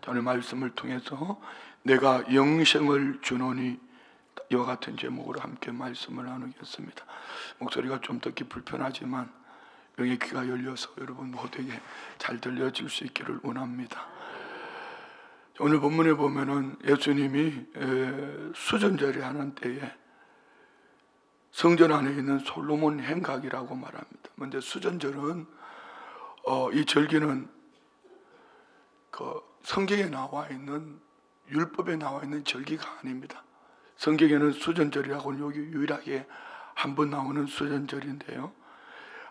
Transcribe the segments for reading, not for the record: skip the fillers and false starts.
오늘 말씀을 통해서 내가 영생을 주노니 이와 같은 제목으로 함께 말씀을 나누겠습니다. 목소리가 좀 듣기 불편하지만 영의 귀가 열려서 여러분 모두에게 잘 들려질 수 있기를 원합니다. 오늘 본문에 보면은 예수님이 수전절에 하는 때에 성전 안에 있는 솔로몬 행각이라고 말합니다. 근데 수전절은 이 절기는 그 성경에 나와 있는 율법에 나와 있는 절기가 아닙니다. 성경에는 수전절이라고는 여기 유일하게 한 번 나오는 수전절인데요,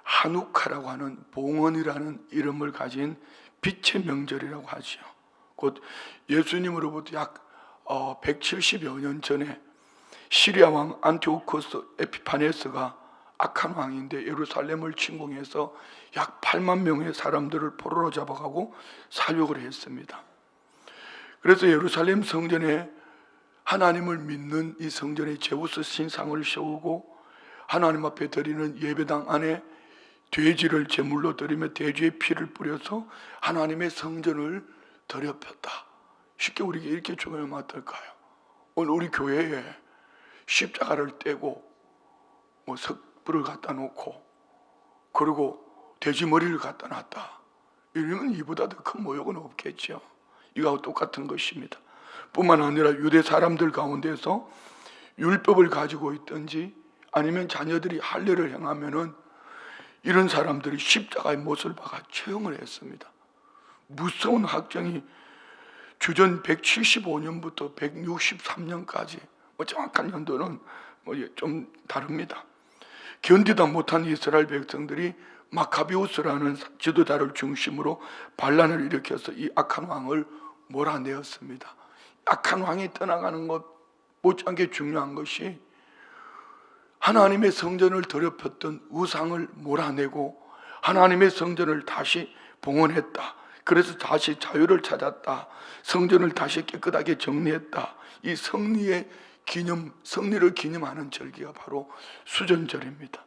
한우카라고 하는 봉헌이라는 이름을 가진 빛의 명절이라고 하지요. 곧 예수님으로부터 약 170여 년 전에 시리아 왕 안티오코스 에피파네스가 악한 왕인데 예루살렘을 침공해서 약 8만 명의 사람들을 포로로 잡아가고 사육을 했습니다. 그래서 예루살렘 성전에 하나님을 믿는 이 성전에 제우스 신상을 세우고 하나님 앞에 드리는 예배당 안에 돼지를 제물로 드리며 돼지의 피를 뿌려서 하나님의 성전을 더럽혔다. 쉽게 우리에게 이렇게 조명하면 어떨까요? 오늘 우리 교회에 십자가를 떼고 석불을 갖다 놓고 그리고 돼지 머리를 갖다 놨다. 이러면 이보다 더 큰 모욕은 없겠죠. 이거하고 똑같은 것입니다. 뿐만 아니라 유대 사람들 가운데서 율법을 가지고 있든지 아니면 자녀들이 할례를 행하면은 이런 사람들이 십자가의 못을 박아 처형을 했습니다. 무서운 학정이 주전 175년부터 163년까지 정확한 연도는 좀 다릅니다. 견디다 못한 이스라엘 백성들이 마카비우스라는 지도자를 중심으로 반란을 일으켜서 이 악한 왕을 몰아내었습니다. 악한 왕이 떠나가는 것 못지않게 중요한 것이 하나님의 성전을 더럽혔던 우상을 몰아내고 하나님의 성전을 다시 봉헌했다. 그래서 다시 자유를 찾았다. 성전을 다시 깨끗하게 정리했다. 이 승리를 기념하는 절기가 바로 수전절입니다.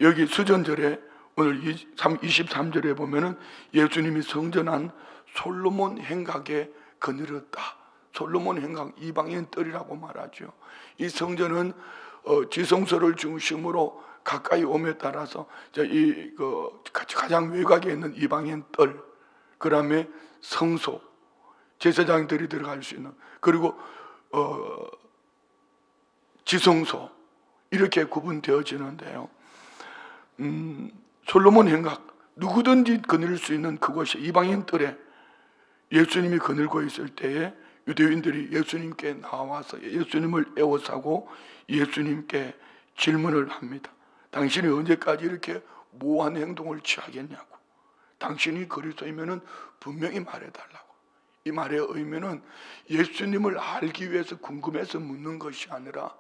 여기 수전절에 오늘 23절에 보면은 예수님이 성전 안 솔로몬 행각에 거느렸다. 솔로몬 행각, 이방인 뜰이라고 말하죠. 이 성전은 지성소를 중심으로 가까이 오에 따라서 가장 외곽에 있는 이방인 뜰, 그 다음에 성소, 제사장들이 들어갈 수 있는, 그리고 지성소, 이렇게 구분되어지는데요. 솔로몬 행각, 누구든지 거닐 수 있는 그곳이 이방인 뜰에 예수님이 거닐고 있을 때에 유대인들이 예수님께 나와서 예수님을 애워싸고 예수님께 질문을 합니다. 당신이 언제까지 이렇게 모호한 행동을 취하겠냐고. 당신이 그리스도이면은 분명히 말해달라고. 이 말의 의미는 예수님을 알기 위해서 궁금해서 묻는 것이 아니라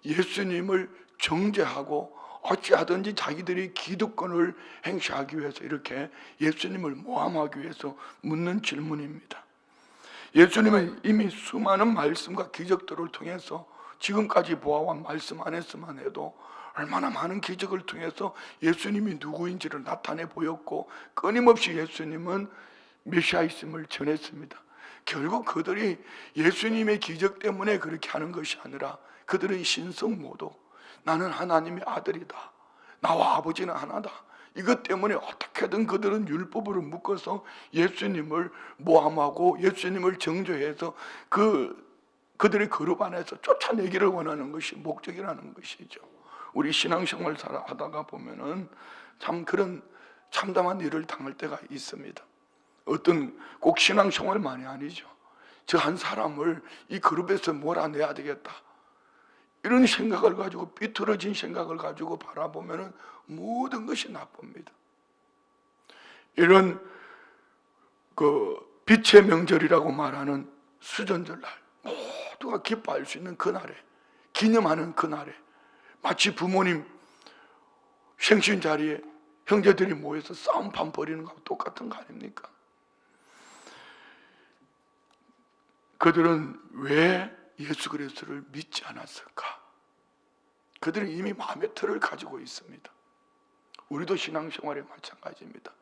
예수님을 정죄하고 어찌하든지 자기들이 기득권을 행사하기 위해서 이렇게 예수님을 모함하기 위해서 묻는 질문입니다. 예수님은 이미 수많은 말씀과 기적들을 통해서 지금까지 보아온 말씀 안에서만 해도 얼마나 많은 기적을 통해서 예수님이 누구인지를 나타내 보였고 끊임없이 예수님은 메시아이심을 전했습니다. 결국 그들이 예수님의 기적 때문에 그렇게 하는 것이 아니라 그들의 신성 모독, 나는 하나님의 아들이다, 나와 아버지는 하나다, 이것 때문에 어떻게든 그들은 율법으로 묶어서 예수님을 모함하고 예수님을 정죄해서 그들의 그룹 안에서 쫓아내기를 원하는 것이 목적이라는 것이죠. 우리 신앙생활 하다가 보면은 참 그런 참담한 일을 당할 때가 있습니다. 어떤 꼭 신앙생활만이 아니죠. 저 한 사람을 이 그룹에서 몰아내야 되겠다, 이런 생각을 가지고, 삐뚤어진 생각을 가지고 바라보면 모든 것이 나쁩니다. 이런 빛의 명절이라고 말하는 수전절날, 모두가 기뻐할 수 있는 그날에, 기념하는 그날에, 마치 부모님 생신 자리에 형제들이 모여서 싸움판 벌이는 것과 똑같은 거 아닙니까? 그들은 왜 예수 그리스도를 믿지 않았을까? 그들은 이미 마음의 틀을 가지고 있습니다. 우리도 신앙생활에 마찬가지입니다.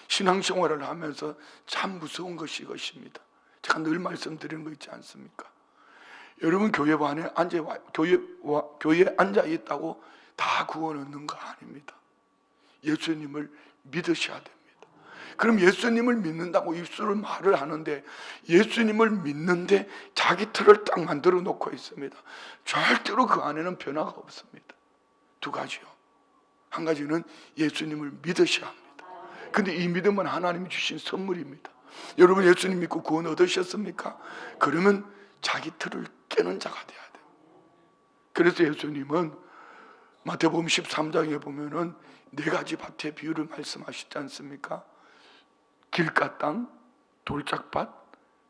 신앙생활을 하면서 참 무서운 것이 이것입니다. 제가 늘 말씀드리는 거 있지 않습니까? 여러분 교회에 앉아 있다고 다 구원 얻는 거 아닙니다. 예수님을 믿으셔야 됩니다. 그럼 예수님을 믿는다고 입술을 말을 하는데, 예수님을 믿는데 자기 틀을 딱 만들어 놓고 있습니다. 절대로 그 안에는 변화가 없습니다. 두 가지요. 한 가지는 예수님을 믿으셔야 합니다. 근데 이 믿음은 하나님이 주신 선물입니다. 여러분 예수님 믿고 구원 얻으셨습니까? 그러면 자기 틀을 깨는 자가 돼야 돼요. 그래서 예수님은 마태복음 13장에 보면은 4가지 밭의 비유를 말씀하시지 않습니까? 길가 땅, 돌짝밭,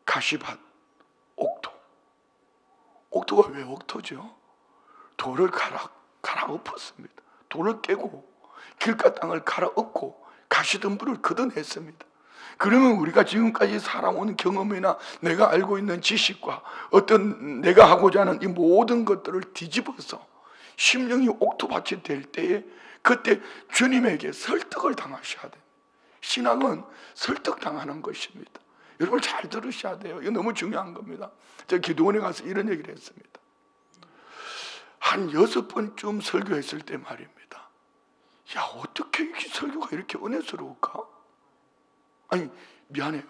가시밭, 옥토. 옥토가 왜 옥토죠? 돌을 갈아엎었습니다. 돌을 깨고 길가 땅을 갈아엎고 가시덤불을 걷어냈습니다. 그러면 우리가 지금까지 살아온 경험이나 내가 알고 있는 지식과 어떤 내가 하고자 하는 이 모든 것들을 뒤집어서 심령이 옥토밭이 될 때에, 그때 주님에게 설득을 당하셔야 돼요. 신앙은 설득당하는 것입니다. 여러분 잘 들으셔야 돼요. 이거 너무 중요한 겁니다. 제가 기도원에 가서 이런 얘기를 했습니다. 한 6번쯤 설교했을 때 말입니다. 야, 어떻게 이렇게 설교가 이렇게 은혜스러울까? 아니, 미안해요.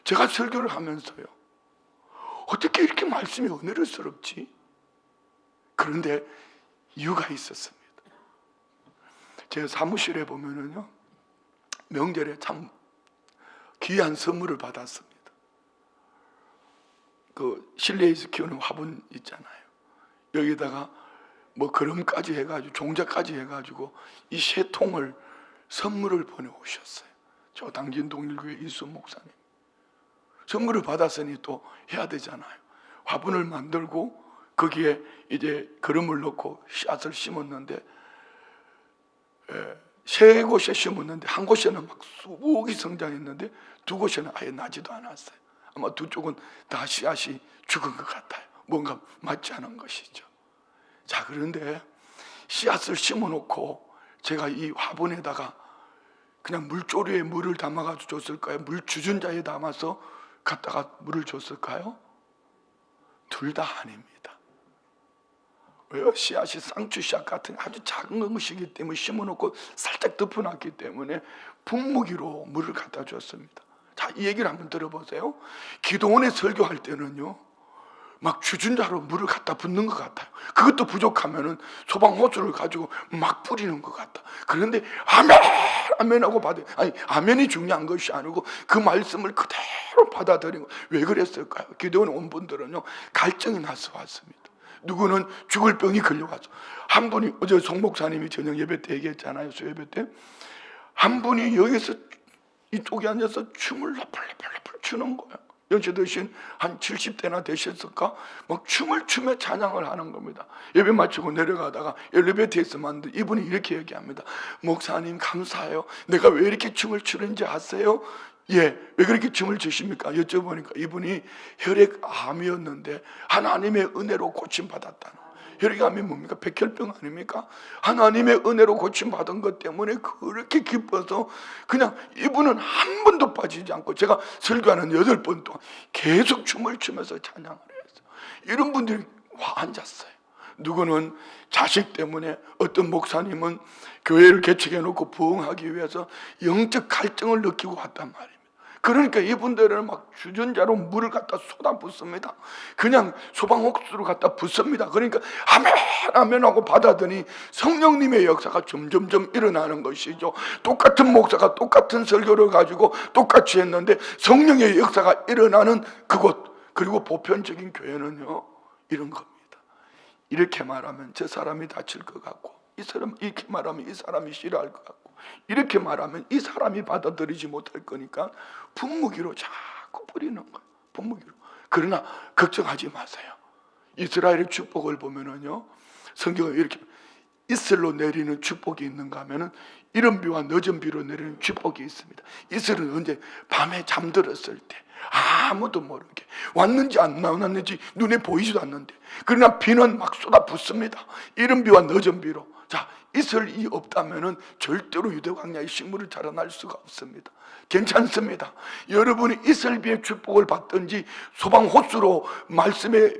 제가 설교를 하면서요, 어떻게 이렇게 말씀이 은혜스럽지? 그런데 이유가 있었습니다. 제 사무실에 보면은요, 명절에 참 귀한 선물을 받았습니다. 그 실내에서 키우는 화분 있잖아요. 여기다가 뭐 그림까지 해가지고 종자까지 해가지고 이 3통을 선물을 보내오셨어요. 저 당진 동일교회 이순 목사님. 선물을 받았으니 또 해야 되잖아요. 화분을 만들고 거기에 이제 그름을 넣고 씨앗을 심었는데, 3곳에 심었는데 한 곳에는 막 수북이 성장했는데 2곳에는 아예 나지도 않았어요. 아마 2쪽은 다 씨앗이 죽은 것 같아요. 뭔가 맞지 않은 것이죠. 자, 그런데 씨앗을 심어놓고 제가 이 화분에다가 그냥 물조리에 물을 담아가지고 줬을까요? 물 주전자에 담아서 갖다가 물을 줬을까요? 둘 다 아닙니다. 왜요? 씨앗이 쌍추 씨앗 같은 아주 작은 것이기 때문에 심어놓고 살짝 덮어놨기 때문에 분무기로 물을 갖다 줬습니다. 자, 이 얘기를 한번 들어보세요. 기도원에 설교할 때는요, 막 주전자로 물을 갖다 붓는 것 같아요. 그것도 부족하면은 소방호수를 가지고 막 뿌리는 것 같다. 그런데 아멘! 아멘하고 아니, 아멘이 중요한 것이 아니고 그 말씀을 그대로 받아들인 거. 왜 그랬을까요? 기도원 온 분들은요, 갈증이 나서 왔습니다. 누구는 죽을 병이 걸려가서, 한 분이 어제 송 목사님이 저녁 예배 때 얘기했잖아요. 수예배 때 한 분이 여기서 이쪽에 앉아서 춤을 라플라플라플 추는 거예요. 연세 드신 한 70대나 되셨을까? 막 춤을 추며 찬양을 하는 겁니다. 예배 마치고 내려가다가 엘리베이터에서 만든 이분이 이렇게 얘기합니다. 목사님 감사해요. 내가 왜 이렇게 춤을 추는지 아세요? 예, 왜 그렇게 춤을 추십니까? 여쭤보니까 이분이 혈액암이었는데 하나님의 은혜로 고침받았다는. 혈액암이 뭡니까? 백혈병 아닙니까? 하나님의 은혜로 고침받은 것 때문에 그렇게 기뻐서 그냥 이분은 한 번도 빠지지 않고 제가 설교하는 8번 동안 계속 춤을 추면서 찬양을 했어요. 이런 분들이 와 앉았어요. 누구는 자식 때문에, 어떤 목사님은 교회를 개척해 놓고 부흥하기 위해서 영적 갈증을 느끼고 왔단 말입니다. 그러니까 이분들은 막 주전자로 물을 갖다 쏟아붓습니다. 그냥 소방호수로 갖다 붓습니다. 그러니까 아멘 아멘 하고 받아더니 성령님의 역사가 점점점 일어나는 것이죠. 똑같은 목사가 똑같은 설교를 가지고 똑같이 했는데 성령의 역사가 일어나는 그곳, 그리고 보편적인 교회는요, 이런 겁니다. 이렇게 말하면 저 사람이 다칠 것 같고, 이 사람 이렇게 말하면 이 사람이 싫어할 것 같고, 이렇게 말하면 이 사람이 받아들이지 못할 거니까 분무기로 자꾸 뿌리는 거예요. 분무기로. 그러나 걱정하지 마세요. 이스라엘의 축복을 보면은요, 성경에 이렇게 이슬로 내리는 축복이 있는가 하면은 이른 비와 늦은 비로 내리는 축복이 있습니다. 이슬은 언제? 밤에 잠들었을 때 아무도 모르게 왔는지 안 나왔는지 눈에 보이지도 않는데, 그러나 비는 막 쏟아붓습니다. 이른 비와 늦은 비로 자, 이슬이 없다면은 절대로 유대 광야에 식물이 자라날 수가 없습니다. 괜찮습니다. 여러분이 이슬비의 축복을 받든지 소방 호수로 말씀에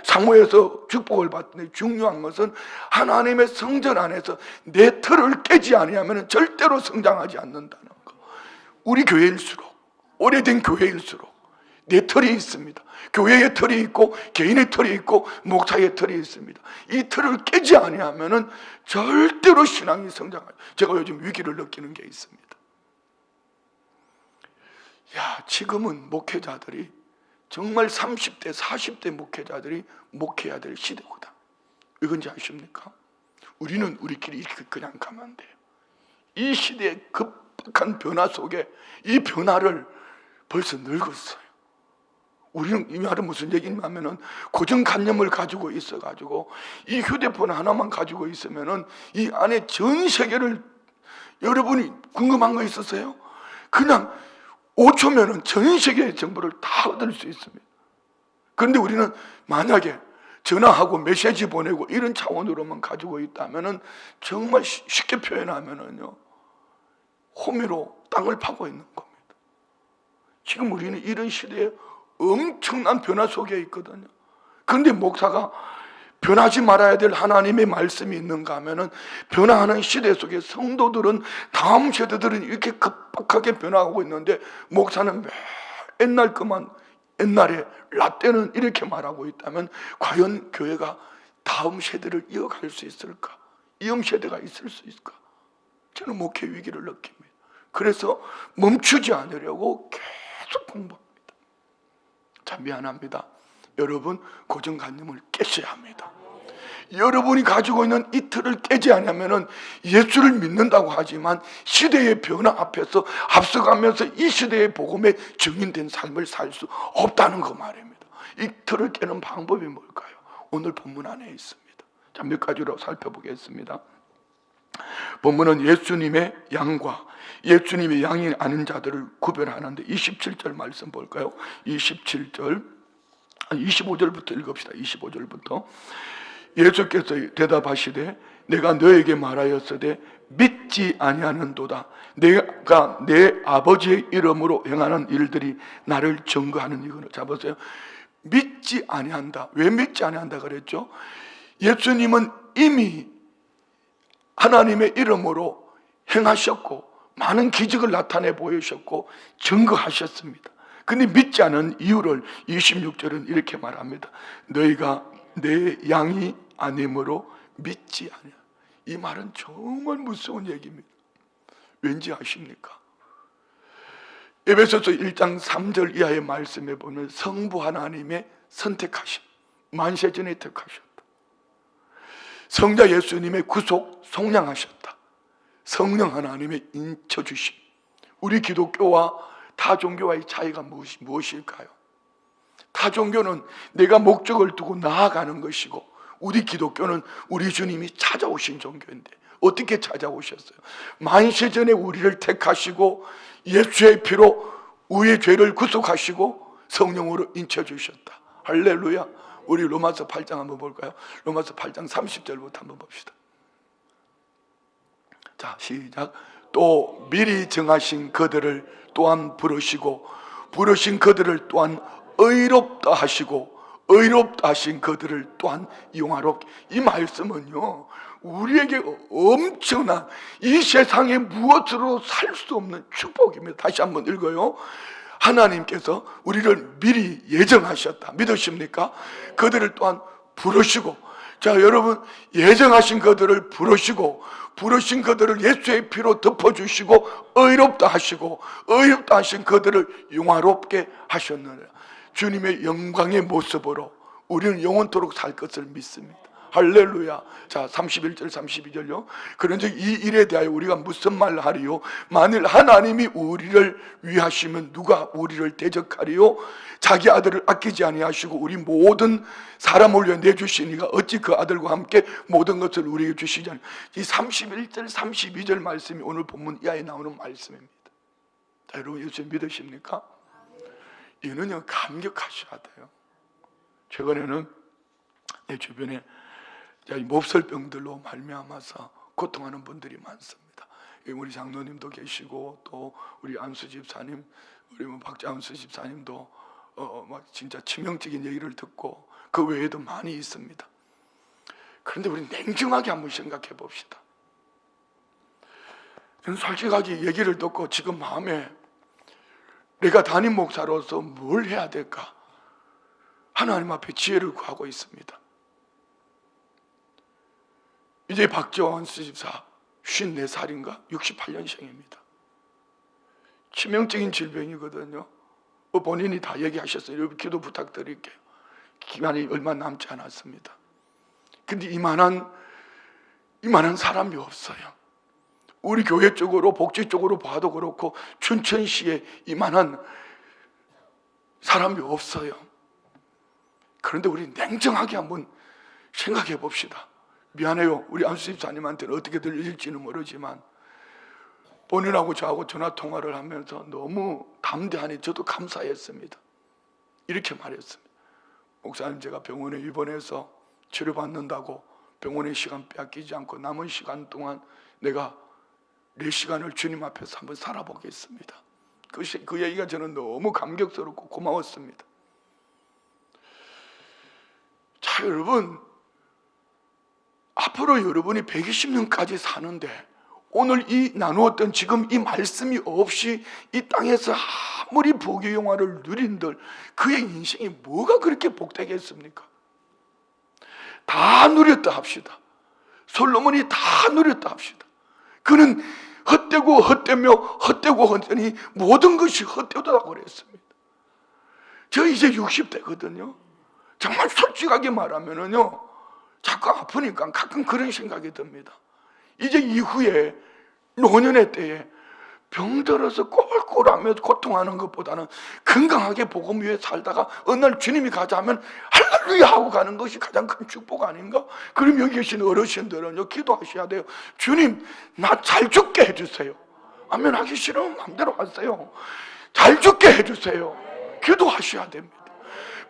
사무에서 축복을 받든지, 중요한 것은 하나님의 성전 안에서 내 틀을 깨지 아니하면 절대로 성장하지 않는다는 거. 우리 교회일수록, 오래된 교회일수록 내 틀이 있습니다. 교회의 틀이 있고 개인의 틀이 있고 목사의 틀이 있습니다. 이 틀을 깨지 아니하면 절대로 신앙이 성장하죠. 제가 요즘 위기를 느끼는 게 있습니다. 지금은 목회자들이 정말 30대 40대 목회자들이 목회해야 될 시대거든. 왜 그런지 아십니까? 우리는 우리끼리 이렇게 그냥 가면 안 돼요. 이 시대의 급박한 변화 속에 이 변화를 벌써 늙었어요. 우리는 이 말은 무슨 얘기냐면은 고정관념을 가지고 있어가지고 이 휴대폰 하나만 가지고 있으면은 이 안에 전 세계를, 여러분이 궁금한 거 있으세요? 그냥 5초면은 전 세계의 정보를 다 얻을 수 있습니다. 그런데 우리는 만약에 전화하고 메시지 보내고 이런 차원으로만 가지고 있다면은 정말 쉽게 표현하면은요, 호미로 땅을 파고 있는 겁니다. 지금 우리는 이런 시대에 엄청난 변화 속에 있거든요. 그런데 목사가 변하지 말아야 될 하나님의 말씀이 있는가 하면은, 변화하는 시대 속에 성도들은, 다음 세대들은 이렇게 급박하게 변화하고 있는데 목사는 옛날에 라떼는 이렇게 말하고 있다면 과연 교회가 다음 세대를 이어갈 수 있을까? 이음 세대가 있을 수 있을까? 저는 목회 위기를 느낍니다. 그래서 멈추지 않으려고 계속 공부합니다. 참 미안합니다. 여러분, 고정관념을 깨셔야 합니다. 여러분이 가지고 있는 이 틀을 깨지 않으면 예수를 믿는다고 하지만 시대의 변화 앞에서 앞서가면서 이 시대의 복음에 증인된 삶을 살 수 없다는 거 말입니다. 이 틀을 깨는 방법이 뭘까요? 오늘 본문 안에 있습니다. 자, 몇 가지로 살펴보겠습니다. 본문은 예수님의 양과 예수님의 양이 아닌 자들을 구별하는데, 27절 말씀 볼까요? 27절, 25절부터 읽읍시다. 25절부터. 예수께서 대답하시되 내가 너에게 말하였으되 믿지 아니하는도다. 내가 내 아버지의 이름으로 행하는 일들이 나를 증거하는 이거는. 자, 보세요. 믿지 아니한다. 왜 믿지 아니한다 그랬죠? 예수님은 이미 하나님의 이름으로 행하셨고 많은 기적을 나타내 보이셨고 증거하셨습니다. 근데 믿지 않은 이유를 26절은 이렇게 말합니다. 너희가 내 양이 아님으로 믿지 않냐. 이 말은 정말 무서운 얘기입니다. 왠지 아십니까? 에베소서 1장 3절 이하의 말씀에 보면 성부 하나님의 선택하심, 만세전에 택하셨다. 성자 예수님의 구속 속량하셨다. 성령 하나님의 인쳐주심. 우리 기독교와 타 종교와의 차이가 무엇일까요? 타 종교는 내가 목적을 두고 나아가는 것이고, 우리 기독교는 우리 주님이 찾아오신 종교인데 어떻게 찾아오셨어요? 만세전에 우리를 택하시고 예수의 피로 우리의 죄를 구속하시고 성령으로 인쳐주셨다. 할렐루야. 우리 로마서 8장 한번 볼까요? 로마서 8장 30절부터 한번 봅시다. 자, 시작. 또 미리 정하신 그들을 또한 부르시고 부르신 그들을 또한 의롭다 하시고 의롭다 하신 그들을 또한 영화롭게. 이 말씀은요, 우리에게 엄청난, 이 세상에 무엇으로 살 수 없는 축복입니다. 다시 한번 읽어요. 하나님께서 우리를 미리 예정하셨다. 믿으십니까? 그들을 또한 부르시고. 자, 여러분, 예정하신 그들을 부르시고 부르신 그들을 예수의 피로 덮어주시고 의롭다 하시고 의롭다 하신 그들을 영화롭게 하셨느니라. 주님의 영광의 모습으로 우리는 영원토록 살 것을 믿습니다. 할렐루야. 자, 31절 32절요. 그런즉 이 일에 대하여 우리가 무슨 말을 하리요? 만일 하나님이 우리를 위하시면 누가 우리를 대적하리요? 자기 아들을 아끼지 아니하시고 우리 모든 사람을 위해 내주시니가 어찌 그 아들과 함께 모든 것을 우리에게 주시지 않. 이 31절 32절 말씀이 오늘 본문 이하에 나오는 말씀입니다. 자, 여러분, 예수 믿으십니까? 이는요, 감격하셔야 돼요. 최근에는 내 주변에 몹쓸병들로 말미암아서 고통하는 분들이 많습니다. 우리 장로님도 계시고 또 우리 안수 집사님, 우리 박장수 집사님도 막 진짜 치명적인 얘기를 듣고 그 외에도 많이 있습니다. 그런데 우리 냉정하게 한번 생각해 봅시다. 저는 솔직하게 얘기를 듣고 지금 마음에 내가 담임 목사로서 뭘 해야 될까? 하나님 앞에 지혜를 구하고 있습니다. 이제 박재원 수집사 54살인가? 68년생입니다. 치명적인 질병이거든요. 본인이 다 얘기하셨어요. 여러분 기도 부탁드릴게요. 기간이 얼마 남지 않았습니다. 근데 이만한 사람이 없어요. 우리 교회 쪽으로 복지 쪽으로 봐도 그렇고 춘천시에 이만한 사람이 없어요. 그런데 우리 냉정하게 한번 생각해 봅시다. 미안해요. 우리 안수 집사님한테는 어떻게 들릴지는 모르지만 본인하고 저하고 전화 통화를 하면서 너무 담대하니 저도 감사했습니다. 이렇게 말했습니다. 목사님, 제가 병원에 입원해서 치료받는다고 병원의 시간 빼앗기지 않고 남은 시간 동안 내가 내 시간을 주님 앞에서 한번 살아보겠습니다. 그 얘기가 저는 너무 감격스럽고 고마웠습니다. 자, 여러분, 앞으로 여러분이 120년까지 사는데 오늘 이 나누었던 지금 이 말씀이 없이 이 땅에서 아무리 복의 영화를 누린들 그의 인생이 뭐가 그렇게 복되겠습니까? 다 누렸다 합시다. 솔로몬이 다 누렸다 합시다. 그는 헛되고 헛되며 헛되고 헛되니 모든 것이 헛되다고 그랬습니다. 저 이제 60대거든요. 정말 솔직하게 말하면은요, 자꾸 아프니까 가끔 그런 생각이 듭니다. 이제 이후에 노년의 때에 병들어서 꼴꼴하며 고통하는 것보다는 건강하게 복음 위에 살다가 어느 날 주님이 가자 하면 할렐루야 하고 가는 것이 가장 큰 축복 아닌가? 그럼 여기 계신 어르신들은요, 기도하셔야 돼요. 주님, 나 잘 죽게 해주세요. 아멘. 하기 싫으면 마음대로 하세요. 잘 죽게 해주세요. 기도하셔야 됩니다.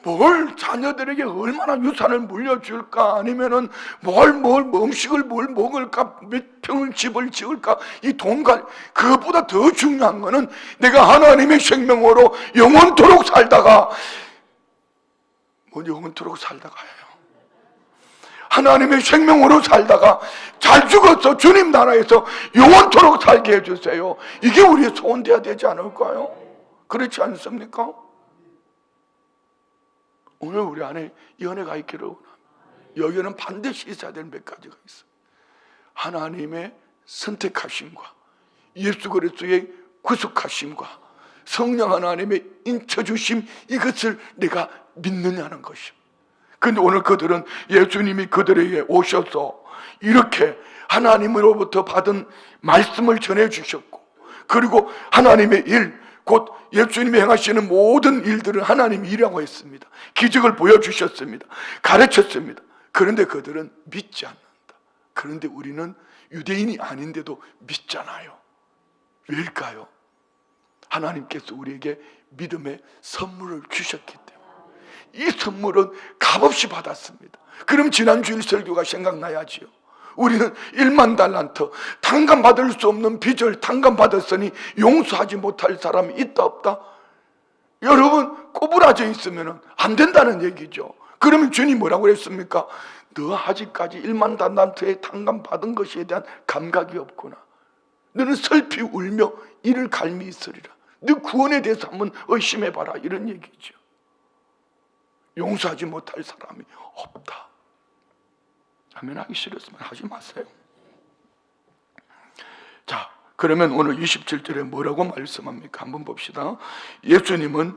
뭘 자녀들에게 얼마나 유산을 물려줄까, 아니면은 음식을 뭘 먹을까, 몇 평을 집을 지을까, 이 돈과 그것보다 더 중요한 거는 내가 하나님의 생명으로 영원토록 살다가, 영원토록 살다가 해요. 하나님의 생명으로 살다가 잘 죽어서 주님 나라에서 영원토록 살게 해주세요. 이게 우리의 소원돼야 되지 않을까요? 그렇지 않습니까? 오늘 우리 안에 이 은혜가 있기를 원합니다. 여기는 반드시 있어야 될 몇 가지가 있어요. 하나님의 선택하심과 예수 그리스도의 구속하심과 성령 하나님의 인쳐주심, 이것을 내가 믿느냐는 것입니다. 그런데 오늘 그들은 예수님이 그들에게 오셔서 이렇게 하나님으로부터 받은 말씀을 전해주셨고, 그리고 하나님의 일, 곧 예수님이 행하시는 모든 일들은 하나님이 일하고 했습니다. 기적을 보여주셨습니다. 가르쳤습니다. 그런데 그들은 믿지 않는다. 그런데 우리는 유대인이 아닌데도 믿잖아요. 왜일까요? 하나님께서 우리에게 믿음의 선물을 주셨기 때문에. 이 선물은 값없이 받았습니다. 그럼 지난주일 설교가 생각나야지요. 우리는 1만 달란트, 탕감받을 수 없는 빚을 탕감받았으니 용서하지 못할 사람이 있다 없다? 여러분, 꼬부라져 있으면 안 된다는 얘기죠. 그러면 주님 뭐라고 그랬습니까? 너 아직까지 1만 달란트의 탕감받은 것에 대한 감각이 없구나. 너는 슬피 울며 이를 갈미 있으리라. 너 구원에 대해서 한번 의심해봐라, 이런 얘기죠. 용서하지 못할 사람이 없다. 아멘. 하기 싫었으면 하지 마세요. 자, 그러면 오늘 27절에 뭐라고 말씀합니까? 한번 봅시다. 예수님의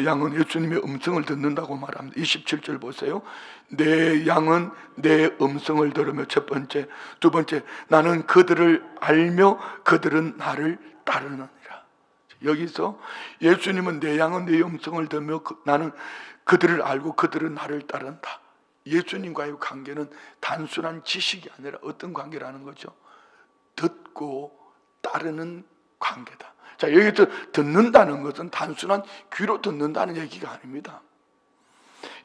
양은 예수님의 음성을 듣는다고 말합니다. 27절 보세요. 내 양은 내 음성을 들으며, 첫 번째. 두 번째, 나는 그들을 알며 그들은 나를 따르느니라. 여기서 예수님은 내 양은 내 음성을 들으며 나는 그들을 알고 그들은 나를 따른다. 예수님과의 관계는 단순한 지식이 아니라 어떤 관계라는 거죠? 듣고 따르는 관계다. 자, 여기서 듣는다는 것은 단순한 귀로 듣는다는 얘기가 아닙니다.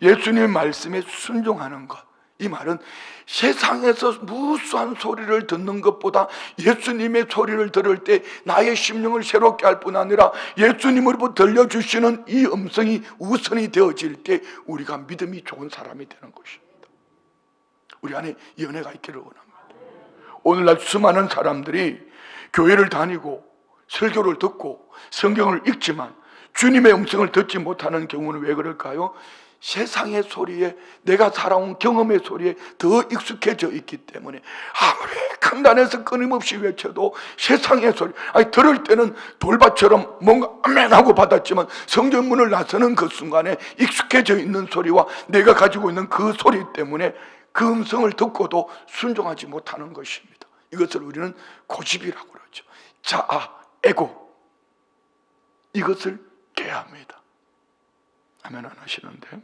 예수님의 말씀에 순종하는 것, 이 말은 세상에서 무수한 소리를 듣는 것보다 예수님의 소리를 들을 때 나의 심령을 새롭게 할 뿐 아니라 예수님으로부터 들려주시는 이 음성이 우선이 되어질 때 우리가 믿음이 좋은 사람이 되는 것입니다. 우리 안에 연애가 있기를 원합니다. 오늘날 수많은 사람들이 교회를 다니고 설교를 듣고 성경을 읽지만 주님의 음성을 듣지 못하는 경우는 왜 그럴까요? 세상의 소리에, 내가 살아온 경험의 소리에 더 익숙해져 있기 때문에 아무리 강단에서 끊임없이 외쳐도 세상의 소리, 들을 때는 돌밭처럼 뭔가 아멘 하고 받았지만 성전문을 나서는 그 순간에 익숙해져 있는 소리와 내가 가지고 있는 그 소리 때문에 그 음성을 듣고도 순종하지 못하는 것입니다. 이것을 우리는 고집이라고 그러죠. 자아, 에고, 이것을 개합니다. 아멘 안 하시는데,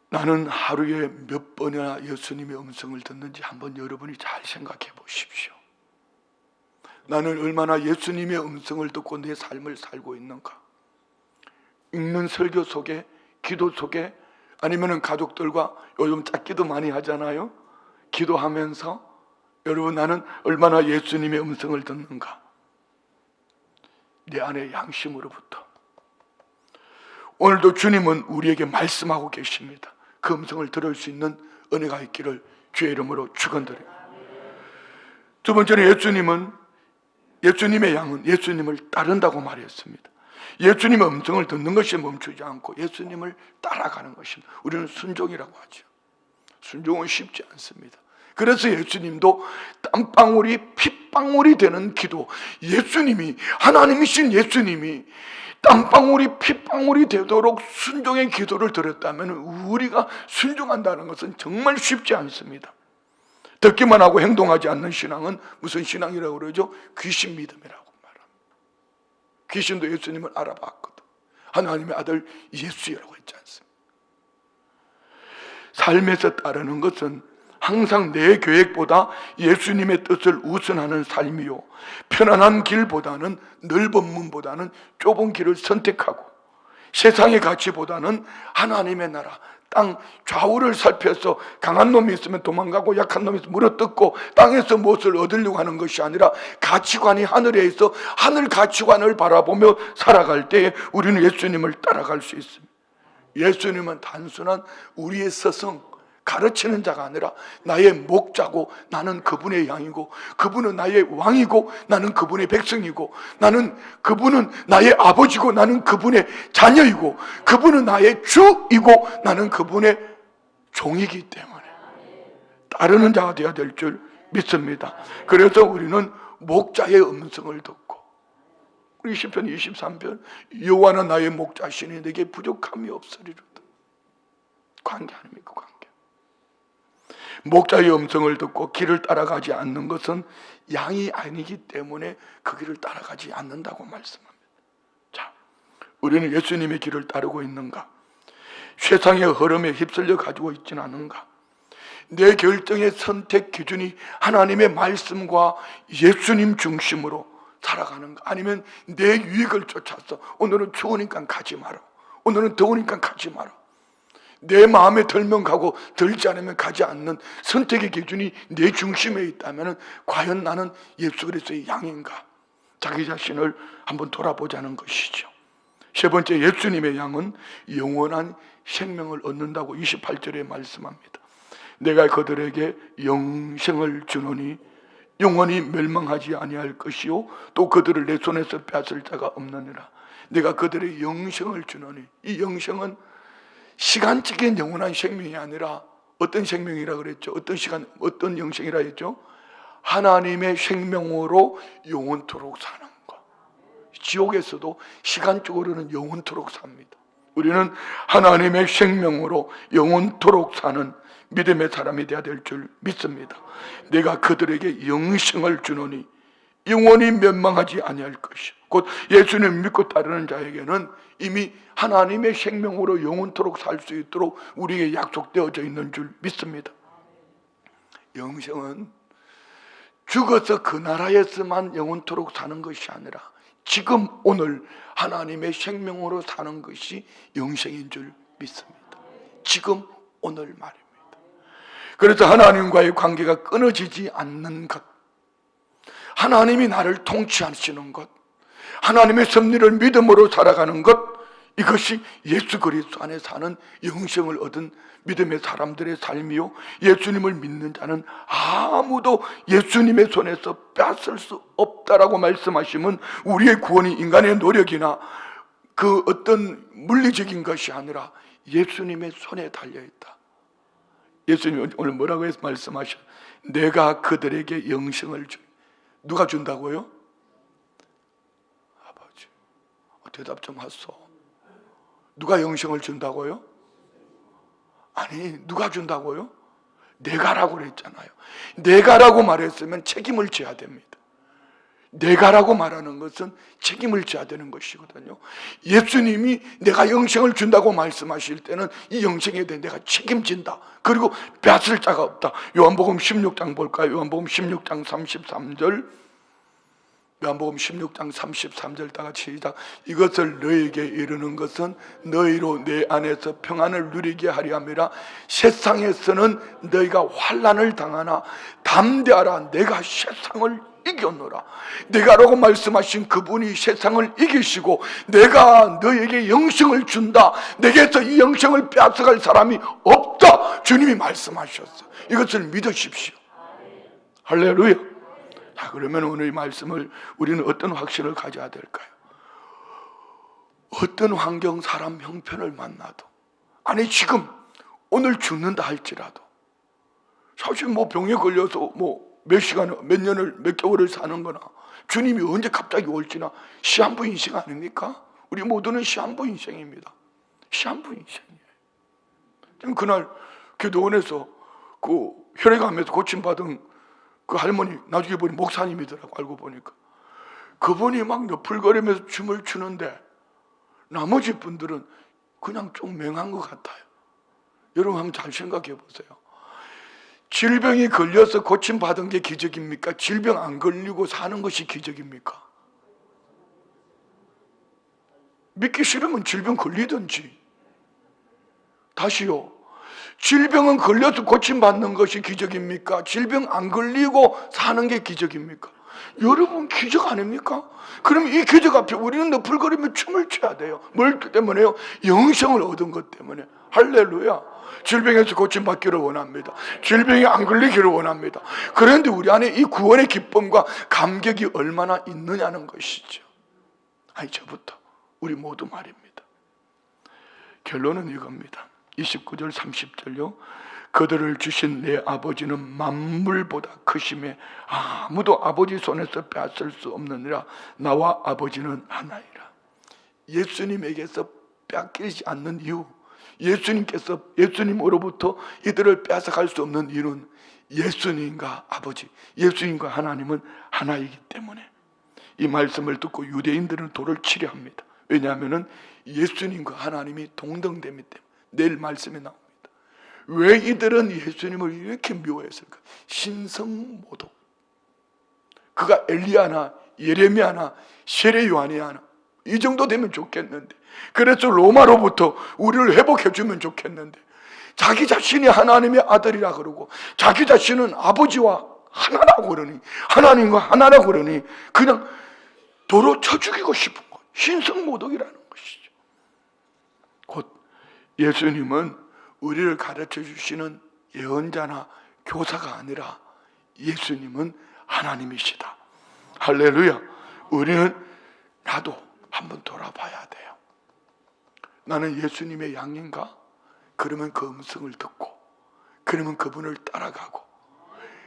나는 하루에 몇 번이나 예수님의 음성을 듣는지 한번 여러분이 잘 생각해 보십시오. 나는 얼마나 예수님의 음성을 듣고 내 삶을 살고 있는가? 읽는 설교 속에, 기도 속에, 아니면 가족들과 요즘 짝기도 많이 하잖아요. 기도하면서 여러분, 나는 얼마나 예수님의 음성을 듣는가? 내 안의 양심으로부터. 오늘도 주님은 우리에게 말씀하고 계십니다. 그 음성을 들을 수 있는 은혜가 있기를 주의 이름으로 축원드립니다. 두 번째는 예수님의 양은 예수님을 따른다고 말했습니다. 예수님의 음성을 듣는 것이 멈추지 않고 예수님을 따라가는 것입니다. 우리는 순종이라고 하죠. 순종은 쉽지 않습니다. 그래서 예수님도 땀방울이 핏방울이 되는 기도, 예수님이, 하나님이신 예수님이 땀방울이 핏방울이 되도록 순종의 기도를 드렸다면 우리가 순종한다는 것은 정말 쉽지 않습니다. 듣기만 하고 행동하지 않는 신앙은 무슨 신앙이라고 그러죠? 귀신 믿음이라고 말합니다. 귀신도 예수님을 알아봤거든. 하나님의 아들 예수라고 했지 않습니까? 삶에서 따르는 것은 항상 내 계획보다 예수님의 뜻을 우선하는 삶이요, 편안한 길보다는, 넓은 문보다는 좁은 길을 선택하고, 세상의 가치보다는 하나님의 나라, 땅 좌우를 살펴서 강한 놈이 있으면 도망가고 약한 놈이 있으면 물어뜯고 땅에서 무엇을 얻으려고 하는 것이 아니라 가치관이 하늘에 있어 하늘 가치관을 바라보며 살아갈 때에 우리는 예수님을 따라갈 수 있습니다. 예수님은 단순한 우리의 스승, 가르치는 자가 아니라 나의 목자고, 나는 그분의 양이고, 그분은 나의 왕이고, 나는 그분의 백성이고, 그분은 나의 아버지고, 나는 그분의 자녀이고, 그분은 나의 주이고, 나는 그분의 종이기 때문에 따르는 자가 되어야 될 줄 믿습니다. 그래서 우리는 목자의 음성을 듣고, 우리 시편 23편, 여호와는 나의 목자시니 내게 부족함이 없으리로다. 관계 아닙니까? 관계. 목자의 음성을 듣고 길을 따라가지 않는 것은 양이 아니기 때문에 그 길을 따라가지 않는다고 말씀합니다. 자, 우리는 예수님의 길을 따르고 있는가? 세상의 흐름에 휩쓸려 가지고 있지는 않은가? 내 결정의 선택 기준이 하나님의 말씀과 예수님 중심으로 살아가는가? 아니면 내 유익을 쫓아서 오늘은 추우니까 가지 마라, 오늘은 더우니까 가지 마라, 내 마음에 들면 가고 들지 않으면 가지 않는 선택의 기준이 내 중심에 있다면 과연 나는 예수 그리스도의 양인가? 자기 자신을 한번 돌아보자는 것이죠. 세 번째, 예수님의 양은 영원한 생명을 얻는다고 28절에 말씀합니다. 내가 그들에게 영생을 주노니 영원히 멸망하지 아니할 것이요 또 그들을 내 손에서 빼앗을 자가 없느니라. 내가 그들의 영생을 주노니, 이 영생은 시간적인 영원한 생명이 아니라 어떤 생명이라 그랬죠? 어떤 시간, 어떤 영생이라 했죠? 하나님의 생명으로 영원토록 사는 것. 지옥에서도 시간적으로는 영원토록 삽니다. 우리는 하나님의 생명으로 영원토록 사는 믿음의 사람이 되어야 될 줄 믿습니다. 내가 그들에게 영생을 주노니 영원히 멸망하지 아니할 것이요 곧 예수님 믿고 따르는 자에게는 이미 하나님의 생명으로 영원토록 살 수 있도록 우리에게 약속되어져 있는 줄 믿습니다. 영생은 죽어서 그 나라에서만 영원토록 사는 것이 아니라 지금 오늘 하나님의 생명으로 사는 것이 영생인 줄 믿습니다. 지금 오늘 말입니다. 그래서 하나님과의 관계가 끊어지지 않는 것, 하나님이 나를 통치하시는 것, 하나님의 섭리를 믿음으로 살아가는 것, 이것이 예수 그리스도 안에 사는 영생을 얻은 믿음의 사람들의 삶이요, 예수님을 믿는 자는 아무도 예수님의 손에서 뺏을 수 없다라고 말씀하시면, 우리의 구원이 인간의 노력이나 그 어떤 물리적인 것이 아니라 예수님의 손에 달려있다. 예수님이 오늘 뭐라고 해서 말씀하셔? 내가 그들에게 영생을 주. 누가 준다고요? 아버지. 대답 좀 하소. 누가 영생을 준다고요? 아니, 누가 준다고요? 내가라고 그랬잖아요. 내가라고 말했으면 책임을 져야 됩니다. 내가라고 말하는 것은 책임을 져야 되는 것이거든요. 예수님이 내가 영생을 준다고 말씀하실 때는 이 영생에 대해 내가 책임진다. 그리고 뺏을 자가 없다. 요한복음 16장 볼까요? 요한복음 16장 33절. 요한복음 16장 33절 다 같이 시작. 이것을 너에게 이르는 것은 너희로 내 안에서 평안을 누리게 하려 함이라. 세상에서는 너희가 환난을 당하나 담대하라. 내가 세상을 이겼노라. 내가라고 말씀하신 그분이 세상을 이기시고 내가 너에게 영생을 준다. 내게서 이 영생을 빼앗아갈 사람이 없다. 주님이 말씀하셨어요. 이것을 믿으십시오. 할렐루야. 자, 그러면 오늘 이 말씀을 우리는 어떤 확신을 가져야 될까요? 어떤 환경, 사람, 형편을 만나도, 아니 지금 오늘 죽는다 할지라도, 사실 뭐 병에 걸려서 뭐 몇 시간, 몇 년을, 몇 개월을 사는 거나, 주님이 언제 갑자기 올지나 시한부 인생 아닙니까? 우리 모두는 시한부 인생입니다. 시한부 인생이에요. 지금 그날 교도원에서 그 혈액암에서 고침받은 그 할머니, 나중에 보니 목사님이더라고. 알고 보니까 그분이 막 너풀거리면서 춤을 추는데 나머지 분들은 그냥 좀 맹한 것 같아요. 여러분 한번 잘 생각해 보세요. 질병이 걸려서 고침받은 게 기적입니까? 질병 안 걸리고 사는 것이 기적입니까? 믿기 싫으면 질병 걸리든지. 다시요. 질병은 걸려서 고침받는 것이 기적입니까? 질병 안 걸리고 사는 게 기적입니까? 여러분 기적 아닙니까? 그럼 이 기적 앞에 우리는 너풀거리며 춤을 춰야 돼요. 뭘 때문에요? 영생을 얻은 것 때문에. 할렐루야. 질병에서 고침받기를 원합니다. 질병이 안 걸리기를 원합니다. 그런데 우리 안에 이 구원의 기쁨과 감격이 얼마나 있느냐는 것이죠. 아니 저부터 우리 모두 말입니다. 결론은 이겁니다. 29절 30절요. 그들을 주신 내 아버지는 만물보다 크심에 아무도 아버지 손에서 빼앗을 수 없느니라. 나와 아버지는 하나이라. 예수님에게서 뺏기지 않는 이유, 예수님으로부터 이들을 뺏어갈 수 없는 이유는 예수님과 아버지, 예수님과 하나님은 하나이기 때문에. 이 말씀을 듣고 유대인들은 돌을 치려 합니다. 왜냐하면 예수님과 하나님이 동등됨이 때문에. 내일 말씀에 나옵니다. 왜 이들은 예수님을 이렇게 미워했을까? 신성모독. 그가 엘리야나 예레미야나 세례 요한이나 이 정도 되면 좋겠는데, 그래서 로마로부터 우리를 회복해 주면 좋겠는데, 자기 자신이 하나님의 아들이라 그러고 자기 자신은 아버지와 하나라고 그러니, 하나님과 하나라고 그러니 그냥 도로 쳐 죽이고 싶은 거. 신성모독이라는 것이죠. 곧 예수님은 우리를 가르쳐 주시는 예언자나 교사가 아니라 예수님은 하나님이시다. 할렐루야. 우리는 나도 한번 돌아봐야 돼요. 나는 예수님의 양인가? 그러면 그 음성을 듣고, 그러면 그분을 따라가고,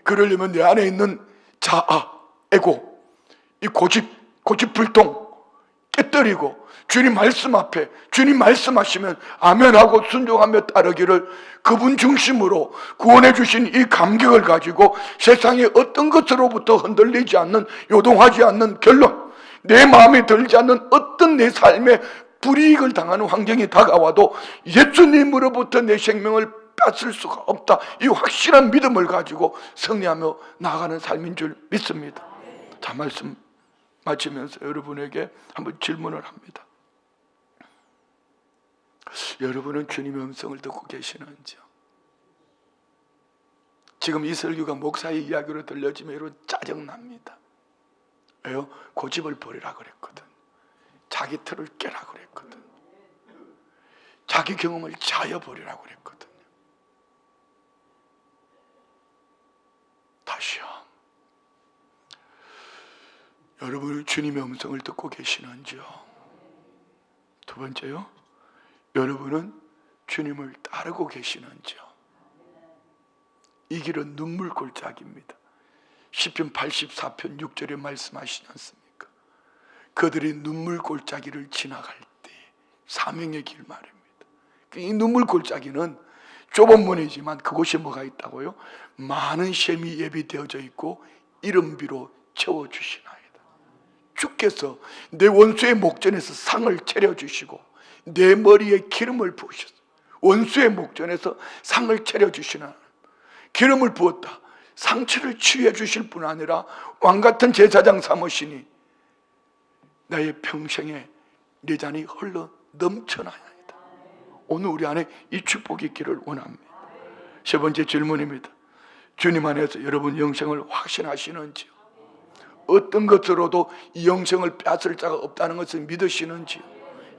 그러려면 내 안에 있는 자아, 에고, 이 고집불통 깨뜨리고 주님 말씀 앞에 주님 말씀하시면 아멘하고 순종하며 따르기를, 그분 중심으로 구원해 주신 이 감격을 가지고 세상의 어떤 것으로부터 흔들리지 않는, 요동하지 않는 결론, 내 마음에 들지 않는 어떤 내 삶에 불이익을 당하는 환경이 다가와도 예수님으로부터 내 생명을 뺏을 수가 없다. 이 확실한 믿음을 가지고 승리하며 나아가는 삶인 줄 믿습니다. 자, 말씀 마치면서 여러분에게 한번 질문을 합니다. 여러분은 주님의 음성을 듣고 계시는지요? 지금 이 설교가 목사의 이야기로 들려지면 이런 짜증납니다. 왜요? 고집을 버리라 그랬거든. 자기 틀을 깨라 그랬거든. 자기 경험을 자여 버리라 그랬거든요. 다시요. 여러분은 주님의 음성을 듣고 계시는지요? 두 번째요. 여러분은 주님을 따르고 계시는지요? 이 길은 눈물 골짜기입니다. 시편 84편 6절에 말씀하시지 않습니까? 그들이 눈물 골짜기를 지나갈 때 사명의 길 말입니다. 이 눈물 골짜기는 좁은 문이지만 그곳에 뭐가 있다고요? 많은 셈이 예비되어져 있고 이름비로 채워주시나이다. 주께서 내 원수의 목전에서 상을 차려주시고 내 머리에 기름을 부으셨어요. 원수의 목전에서 상을 차려주시나 기름을 부었다. 상처를 치유해 주실 뿐 아니라 왕같은 제사장 삼으시니 나의 평생에 내 잔이 흘러 넘쳐나야이다. 오늘 우리 안에 이 축복이 있기를 원합니다. 세 번째 질문입니다. 주님 안에서 여러분 영생을 확신하시는지요? 어떤 것으로도 이 영생을 빼앗을 자가 없다는 것을 믿으시는지요?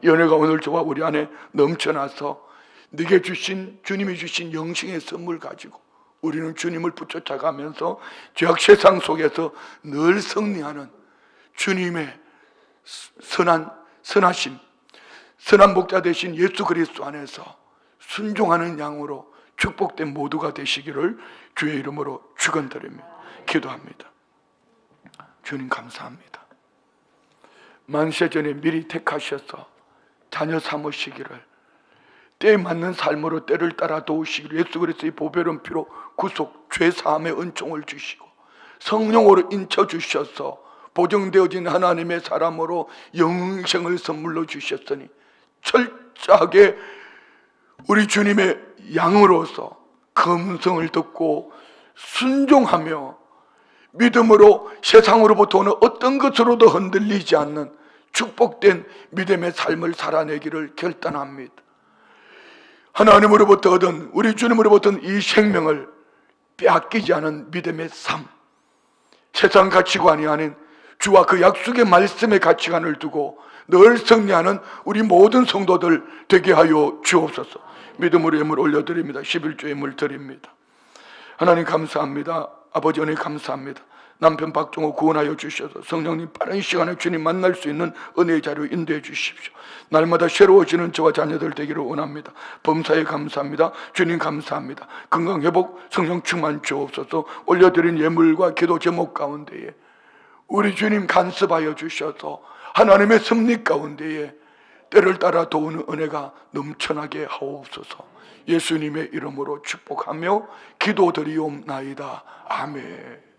연애가 오늘 저와 우리 안에 넘쳐나서 네게 주신 주님이 주신 영생의 선물 가지고 우리는 주님을 붙여쳐가면서 죄악 세상 속에서 늘 승리하는 주님의 선하심, 선한 목자 되신 예수 그리스도 안에서 순종하는 양으로 축복된 모두가 되시기를 주의 이름으로 축원드립니다. 기도합니다. 주님 감사합니다. 만세 전에 미리 택하셔서 자녀 삼으시기를 때에 맞는 삶으로 때를 따라 도우시기를 예수 그리스도의 보배로운 피로 구속 죄사함의 은총을 주시고 성령으로 인쳐주셔서 보정되어진 하나님의 사람으로 영생을 선물로 주셨으니 철저하게 우리 주님의 양으로서 그 음성을 듣고 순종하며 믿음으로 세상으로부터 오는 어떤 것으로도 흔들리지 않는 축복된 믿음의 삶을 살아내기를 결단합니다. 하나님으로부터 얻은 우리 주님으로부터 얻은 이 생명을 빼앗기지 않은 믿음의 삶, 세상 가치관이 아닌 주와 그 약속의 말씀의 가치관을 두고 늘 승리하는 우리 모든 성도들 되게 하여 주옵소서. 믿음으로 예물 올려드립니다. 11조 예물 드립니다. 하나님 감사합니다. 아버지 은혜 감사합니다. 남편 박종호 구원하여 주셔서 성령님 빠른 시간에 주님 만날 수 있는 은혜의 자료 인도해 주십시오. 날마다 새로워지는 저와 자녀들 되기를 원합니다. 범사에 감사합니다. 주님 감사합니다. 건강회복 성령 충만 주옵소서. 올려드린 예물과 기도 제목 가운데에 우리 주님 간섭하여 주셔서 하나님의 섭리 가운데에 때를 따라 도우는 은혜가 넘쳐나게 하옵소서. 예수님의 이름으로 축복하며 기도드리옵나이다. 아멘.